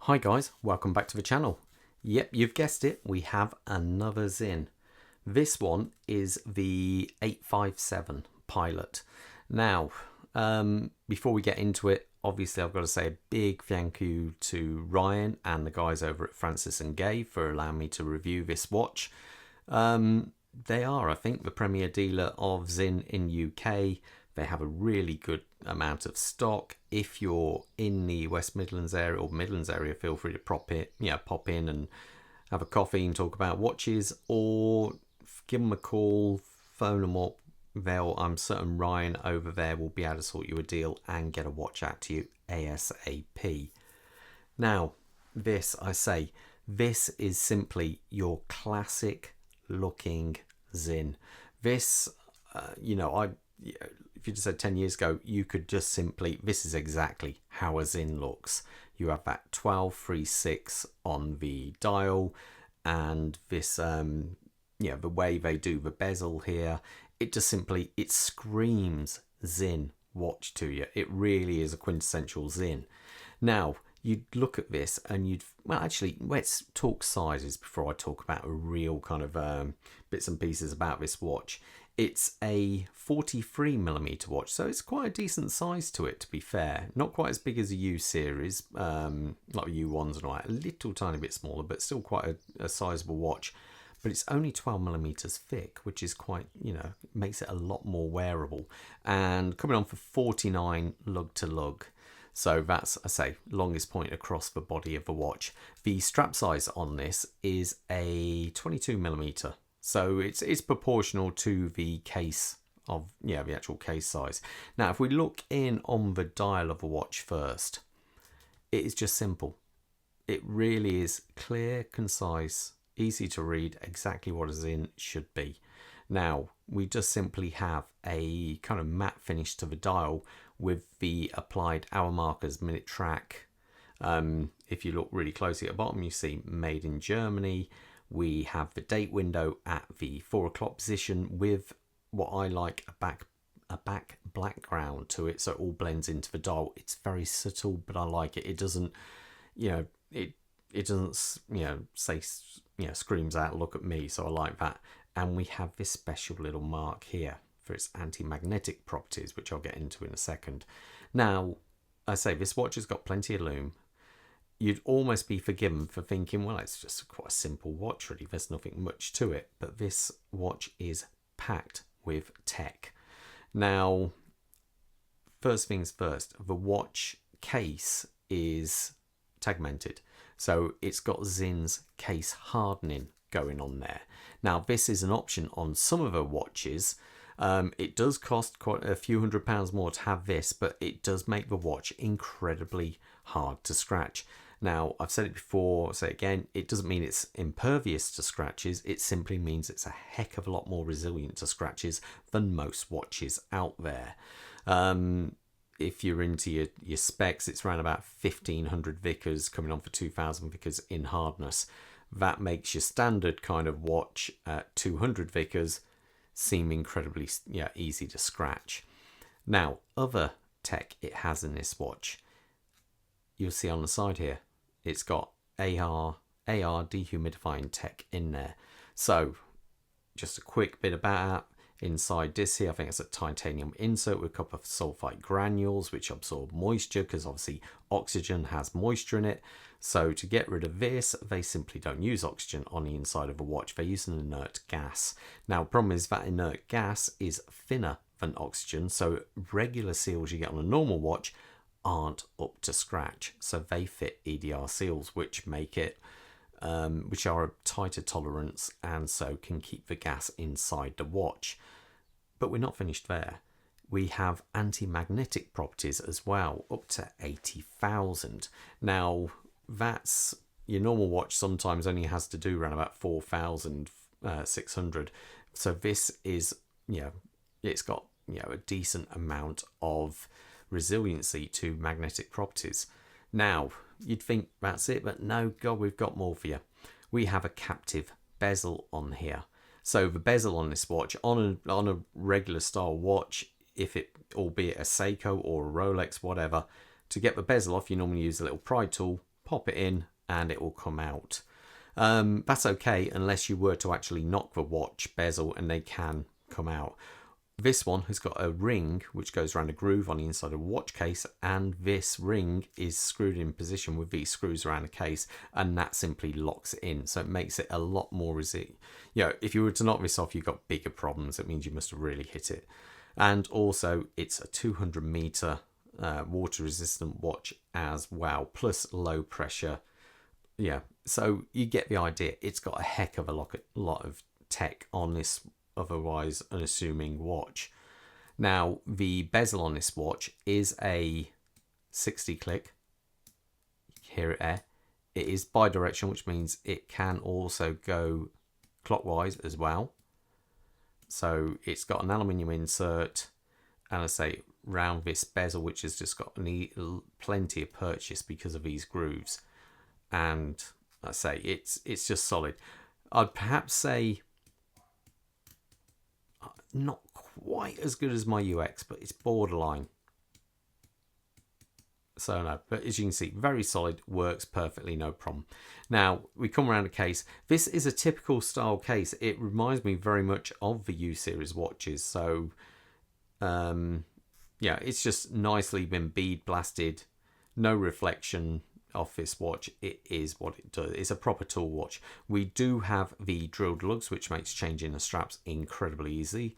Hi guys, welcome back to the channel. Yep, you've guessed it, we have another Sinn. This one is the 857 Pilot. Now, before we get into it, obviously I've got to say a big thank you to Ryan and the guys over at Francis Gaye for allowing me to review this watch. They are, I think, the premier dealer of Sinn in UK. They have a really good amount of stock. If you're in the West Midlands area or Midlands area, feel free to pop in and have a coffee and talk about watches, or give them a call, phone them up. I'm certain Ryan over there will be able to sort you a deal and get a watch out to you ASAP. Now, this is simply your classic looking Sinn. This, if you just said 10 years ago, you could just simply, this is exactly how a Sinn looks. You have that 1236 on the dial, and this, the way they do the bezel here, it just simply, it screams Sinn watch to you. It really is a quintessential Sinn. Now, you'd look at this and let's talk sizes before I talk about a real kind of bits and pieces about this watch. It's a 43mm watch, so it's quite a decent size to it, to be fair. Not quite as big as a U series, like U1s and all that. A little tiny bit smaller, but still quite a sizable watch. But it's only 12mm thick, which is quite, makes it a lot more wearable. And coming on for 49 lug to lug. So that's, longest point across the body of the watch. The strap size on this is a 22mm. So it's proportional to the case of, the actual case size. Now, if we look in on the dial of a watch first, it is just simple. It really is clear, concise, easy to read, exactly what a Sinn should be. Now, we just simply have a kind of matte finish to the dial with the applied hour markers, minute track. If you look really closely at the bottom, you see made in Germany. We have the date window at the 4 o'clock position with what I like, a back background to it, so it all blends into the dial. It's very subtle, but I like it. It doesn't, it doesn't, say, screams out, look at me. So I like that. And we have this special little mark here for its anti-magnetic properties, which I'll get into in a second. Now, this watch has got plenty of lume. You'd almost be forgiven for thinking, well, it's just quite a simple watch, really. There's nothing much to it. But this watch is packed with tech. Now, first things first, the watch case is tegmented. So it's got Sinn's case hardening going on there. Now, this is an option on some of the watches. It does cost quite a few £100s more to have this, but it does make the watch incredibly hard to scratch. Now, I've said it before, I'll say it again, it doesn't mean it's impervious to scratches. It simply means it's a heck of a lot more resilient to scratches than most watches out there. If you're into your specs, it's around about 1500 Vickers, coming on for 2000 Vickers in hardness. That makes your standard kind of watch at 200 Vickers seem incredibly easy to scratch. Now, other tech it has in this watch, you'll see on the side here, it's got AR dehumidifying tech in there. So, just a quick bit about inside this here, I think it's a titanium insert with copper sulfite granules which absorb moisture, because obviously oxygen has moisture in it. So to get rid of this, they simply don't use oxygen on the inside of a watch. They use an inert gas. Now, the problem is that inert gas is thinner than oxygen, so regular seals you get on a normal watch aren't up to scratch. So they fit EDR seals, which make it which are a tighter tolerance and so can keep the gas inside the watch. But we're not finished there. We have anti-magnetic properties as well, up to 80,000. Now, that's your normal watch sometimes only has to do around about 4,600. So this is, it's got, a decent amount of resiliency to magnetic properties. Now, you'd think that's it, but no, God, we've got more for you. We have a captive bezel on here. So the bezel on this watch, on a regular style watch, if it, albeit a Seiko or a Rolex, whatever, to get the bezel off, you normally use a little pry tool, pop it in and it will come out. That's okay unless you were to actually knock the watch bezel and they can come out. This one has got a ring which goes around a groove on the inside of the watch case, and this ring is screwed in position with these screws around the case, and that simply locks it in. So it makes it a lot more resilient. You know, if you were to knock this off, you've got bigger problems. It means you must have really hit it. And also it's a 200 meter water resistant watch as well, plus low pressure. Yeah, so you get the idea. It's got a heck of a lot of tech on this otherwise unassuming watch. Now the bezel on this watch is a 60 click. Hear it there. It is bi-directional, which means it can also go clockwise as well. So it's got an aluminium insert, and I say round this bezel, which has just got plenty of purchase because of these grooves. And I say it's just solid. I'd perhaps say not quite as good as my UX, but it's borderline. So no, but as you can see, very solid, works perfectly, no problem. Now we come around the case. This is a typical style case. It reminds me very much of the U series watches. So yeah, it's just nicely been bead blasted, no reflection off this watch. It is what it does. It's a proper tool watch. We do have the drilled lugs, which makes changing the straps incredibly easy.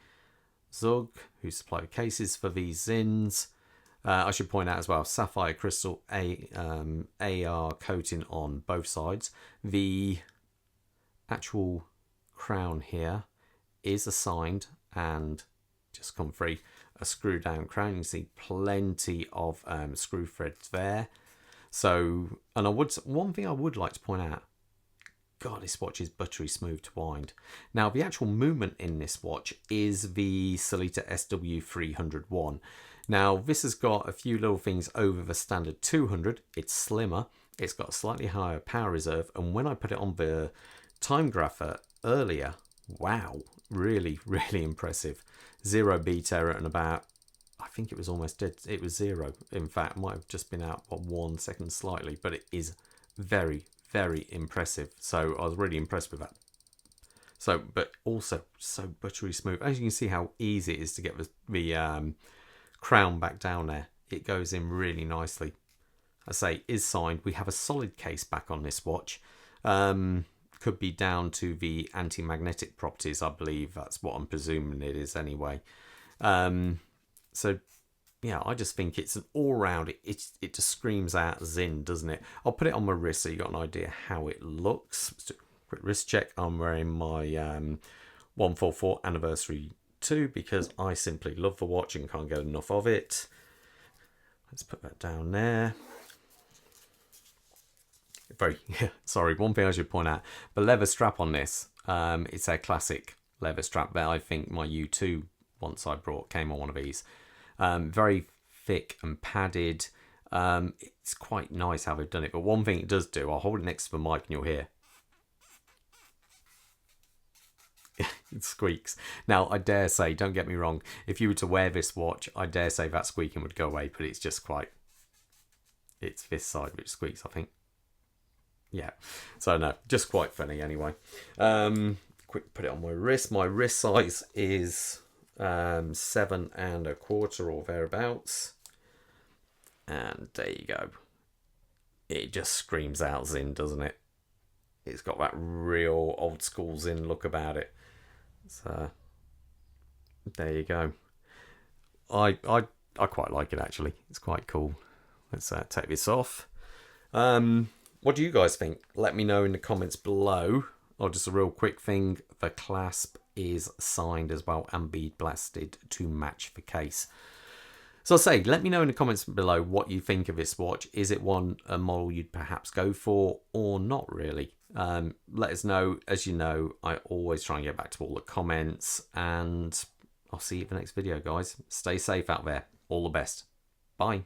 Zug, who supply the cases for these Zinns. I should point out as well, sapphire crystal AR coating on both sides. The actual crown here is assigned and just come free a screw down crown. You can see plenty of screw threads there. So, and one thing I would like to point out, God, this watch is buttery smooth to wind. Now, the actual movement in this watch is the Sellita SW301. Now, this has got a few little things over the standard 200. It's slimmer. It's got a slightly higher power reserve. And when I put it on the time grapher earlier, wow, really, really impressive. 0 beat error and about, I think it was almost dead. It was 0. In fact, it might have just been out for 1 second slightly, but it is very, very impressive. So I was really impressed with that. So, but also so buttery smooth. As you can see how easy it is to get the crown back down there. It goes in really nicely. I say is signed. We have a solid case back on this watch. Could be down to the anti-magnetic properties. I believe that's what I'm presuming it is anyway. So yeah, I just think it's an all-round, it just screams out Zinn, doesn't it? I'll put it on my wrist so you got an idea how it looks. Let's do a quick wrist check. I'm wearing my 144 Anniversary 2 because I simply love the watch and can't get enough of it. Let's put that down there. Sorry, one thing I should point out, the leather strap on this, it's a classic leather strap that I think my U2 once I brought came on one of these. Very thick and padded. It's quite nice how they've done it, but one thing it does do, I'll hold it next to the mic and you'll hear it squeaks. Now I dare say, don't get me wrong, if you were to wear this watch, I dare say that squeaking would go away, but it's just it's this side which squeaks, I think. Yeah, so no, just quite funny anyway. Quick, put it on my wrist. My wrist size is 7 1/4 or thereabouts, and there you go. It just screams out Zinn, doesn't it? It's got that real old school Zinn look about it. So there you go. I quite like it actually. It's quite cool. Let's take this off. What do you guys think? Let me know in the comments below. Or just a real quick thing, the clasp is signed as well and bead blasted to match the case. So I'll say, let me know in the comments below what you think of this watch. Is it a model you'd perhaps go for or not really? Let us know. As you know, I always try and get back to all the comments, and I'll see you in the next video, guys. Stay safe out there. All the best. Bye.